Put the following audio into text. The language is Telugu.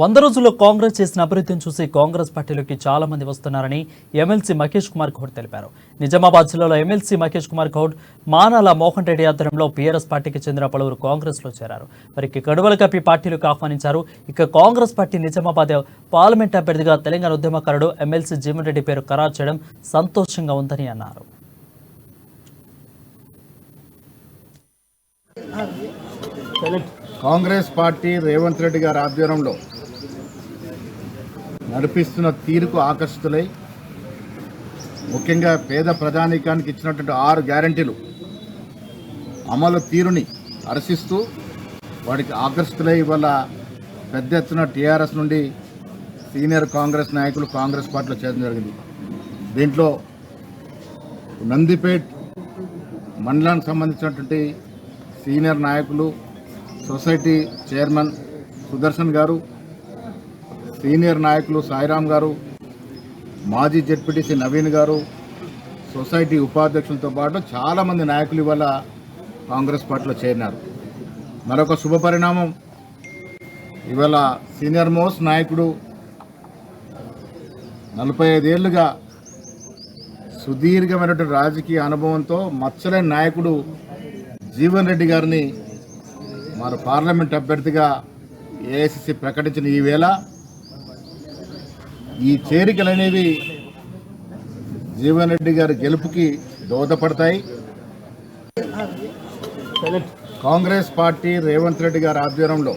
100 రోజుల్లో కాంగ్రెస్ చేసిన అభివృద్ధిని చూసి కాంగ్రెస్ పార్టీలోకి చాలా మంది వస్తున్నారని ఎమ్మెల్సీ మహేష్ కుమార్ గౌడ్ తెలిపారు. నిజామాబాద్ జిల్లాలో ఎమ్మెల్సీ మహేష్ కుమార్ గౌడ్ మానాల మోహన్ రెడ్డి ఆధ్వర్యంలో బీఆర్ఎస్ పార్టీకి చెందిన పలువురు కాంగ్రెస్లో చేరారు. వారికి గడువల కప్పి పార్టీలకు ఆహ్వానించారు. ఇక కాంగ్రెస్ పార్టీ నిజామాబాద్ పార్లమెంట్ అభ్యర్థిగా తెలంగాణ ఉద్యమకారుడు ఎమ్మెల్సీ జీవన్ రెడ్డి పేరు ఖరారు చేయడం సంతోషంగా ఉందని అన్నారు. కాంగ్రెస్ పార్టీ రేవంత్ రెడ్డి గారి ఆధ్వర్యంలో నడిపిస్తున్న తీరుకు ఆకర్షితులై ముఖ్యంగా పేద ప్రజానీకానికి ఇచ్చినటువంటి 6 గ్యారంటీలు అమలు తీరుని హర్షిస్తూ వాటికి ఆకర్షితులై ఇవాళ పెద్ద ఎత్తున టీఆర్ఎస్ నుండి సీనియర్ కాంగ్రెస్ నాయకులు కాంగ్రెస్ పార్టీలో చేరడం జరిగింది. దీంట్లో నందిపేట్ మండలానికి సంబంధించినటువంటి సీనియర్ నాయకులు సొసైటీ చైర్మన్ సుదర్శన్ గారు, సీనియర్ నాయకులు సాయిరామ్ గారు, మాజీ జెడ్పీటీసీ నవీన్ గారు, సొసైటీ ఉపాధ్యక్షులతో పాటు చాలామంది నాయకులు ఇవాళ కాంగ్రెస్ పార్టీలో చేరినారు. మరొక శుభ పరిణామం, ఇవాళ సీనియర్ మోస్ట్ నాయకుడు 45 ఏళ్లుగా సుదీర్ఘమైనటువంటి రాజకీయ అనుభవంతో మచ్చలేని నాయకుడు జీవన్ రెడ్డి గారిని మన పార్లమెంట్ అభ్యర్థిగా ఏఐసిసి ప్రకటించిన ఈ వేళ ఈ చేరికలు అనేవి జీవన్ రెడ్డి గారి గెలుపుకి దోహదపడతాయి. కాంగ్రెస్ పార్టీ రేవంత్ రెడ్డి గారి ఆధ్వర్యంలో